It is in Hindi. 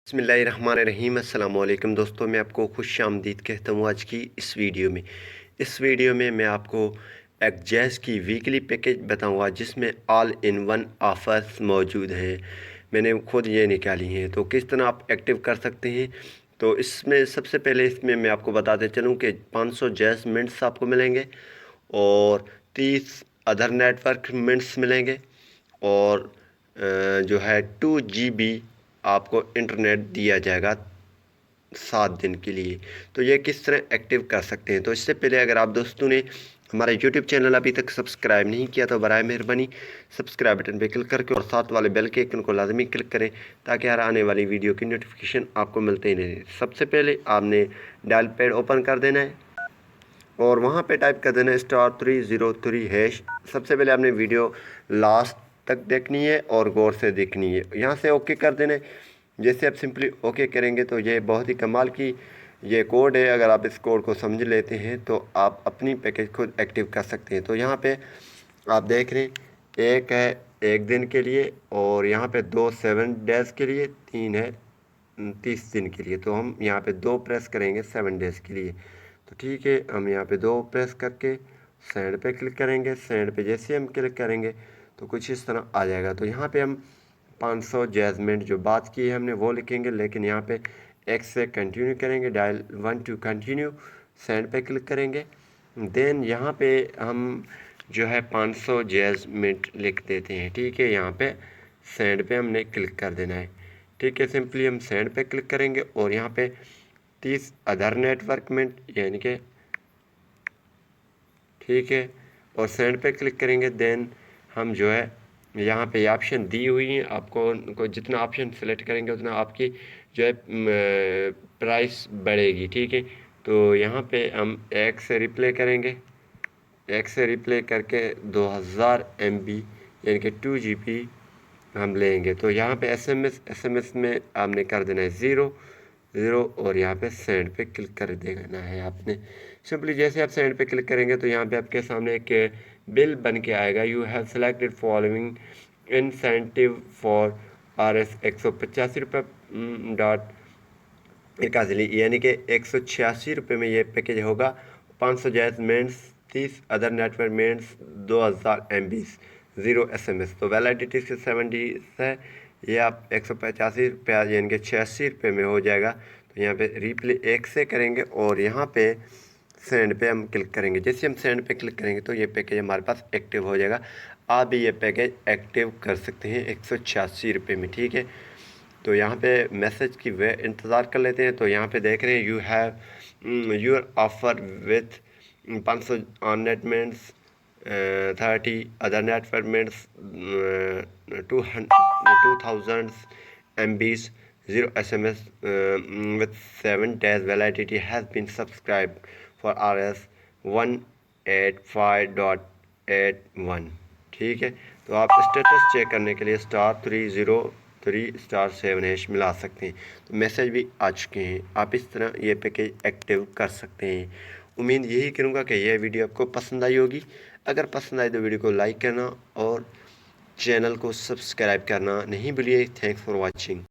बिस्मिल्लाहिर्रहमानिर्रहीम अस्सलाम वालेकुम दोस्तों, मैं आपको खुश आमदीद कहता हूँ आज की इस वीडियो में। इस वीडियो में मैं आपको एक जैज़ की वीकली पैकेज बताऊँगा जिसमें ऑल इन वन ऑफ़र्स मौजूद हैं। मैंने खुद ये निकाली हैं, तो किस तरह आप एक्टिव कर सकते हैं। तो इसमें सबसे पहले इसमें मैं आपको बताते चलूँ कि 500 जैज़ मिनट्स आपको मिलेंगे और 30 अदर नेटवर्क मिनट्स मिलेंगे और जो है 2 GB आपको इंटरनेट दिया जाएगा 7 दिन के लिए। तो ये किस तरह एक्टिव कर सकते हैं। तो इससे पहले अगर आप दोस्तों ने हमारा यूट्यूब चैनल अभी तक सब्सक्राइब नहीं किया तो बराए मेहरबानी सब्सक्राइब बटन पर क्लिक करके और साथ वाले बेल के आइकन को लाजमी क्लिक करें ताकि हर आने वाली वीडियो की नोटिफिकेशन आपको मिलते ही रहे। सबसे पहले आपने डायल पैड ओपन कर देना है और वहाँ पे टाइप कर देना है *303#। सबसे पहले आपने वीडियो लास्ट तक देखनी है और गौर से देखनी है। यहाँ से ओके कर देना है। जैसे आप सिंपली ओके करेंगे तो ये बहुत ही कमाल की ये कोड है। अगर आप इस कोड को समझ लेते हैं तो आप अपनी पैकेज खुद एक्टिव कर सकते हैं। तो यहाँ पे आप देख रहे हैं, एक है 1 दिन के लिए और यहाँ पे 2 7 डेज़ के लिए, 3 है 30 दिन के लिए। तो हम यहाँ पे 2 प्रेस करेंगे 7 डेज़ के लिए। तो ठीक है, हम यहाँ पे 2 प्रेस करके सेंड पे क्लिक करेंगे। सेंड पे जैसे हम क्लिक करेंगे तो कुछ इस तरह आ जाएगा। तो यहाँ पे हम 500 जैज़मेंट जो बात की है हमने वो लिखेंगे, लेकिन यहाँ पे X से कंटिन्यू करेंगे, डायल 1 टू कंटिन्यू, सेंड पे क्लिक करेंगे। देन यहाँ पे हम जो है 500 जैज़मेंट लिख देते हैं। ठीक है, यहाँ पे सेंड पे हमने क्लिक कर देना है। ठीक है, सिंपली हम सेंड पे क्लिक करेंगे और यहाँ पे 30 अदर नेटवर्क मिनट यानी कि ठीक है और सेंड पे क्लिक करेंगे। देन हम जो है यहाँ पे ऑप्शन दी हुई हैं, आपको जितना ऑप्शन सेलेक्ट करेंगे उतना आपकी जो है प्राइस बढ़ेगी। ठीक है, तो यहाँ पे हम एक से रिप्ले करेंगे। एक से रिप्ले करके 2000 MB यानी कि 2 GB हम लेंगे। तो यहाँ पे एसएमएस में आपने कर देना है 0 और यहाँ पे सेंड पे क्लिक कर देना है आपने। सिंपली जैसे आप सेंड पे क्लिक करेंगे तो यहाँ पे आपके सामने एक बिल बन के आएगा। You have selected following incentive for RS 185 रुपये यानी कि 186 रुपये में ये पैकेज होगा। 500 jazz minutes, 30 other network minutes, 2000 MB, 0 SMS। तो वैलिडिटी 7 डेज़ है। ये आप 185 रुपया यानी कि 86 रुपये में हो जाएगा। तो यहाँ पे रिप्ले एक से करेंगे और यहाँ पे सेंड पे हम क्लिक करेंगे। जैसे हम सेंड पे क्लिक करेंगे तो ये पैकेज हमारे पास एक्टिव हो जाएगा। आप भी ये पैकेज एक्टिव कर सकते हैं 186 रुपये में। ठीक है, तो यहाँ पे मैसेज की वे इंतज़ार कर लेते हैं। तो यहाँ पे देख रहे हैं you have your offer with 500 on net minutes, 30 other network minutes, 2000 MBs, 0 SMS with 7 days validity has been subscribed for RS 185.81। ठीक है, तो आप स्टेटस चेक करने के लिए *303*7# मिला सकते हैं। तो मैसेज भी आ चुके हैं। आप इस तरह ये पैकेज एक्टिव कर सकते हैं। उम्मीद यही करूँगा कि यह वीडियो आपको पसंद आई होगी। अगर पसंद आए तो वीडियो को लाइक करना और चैनल को सब्सक्राइब करना नहीं भूलिए। Thanks for watching.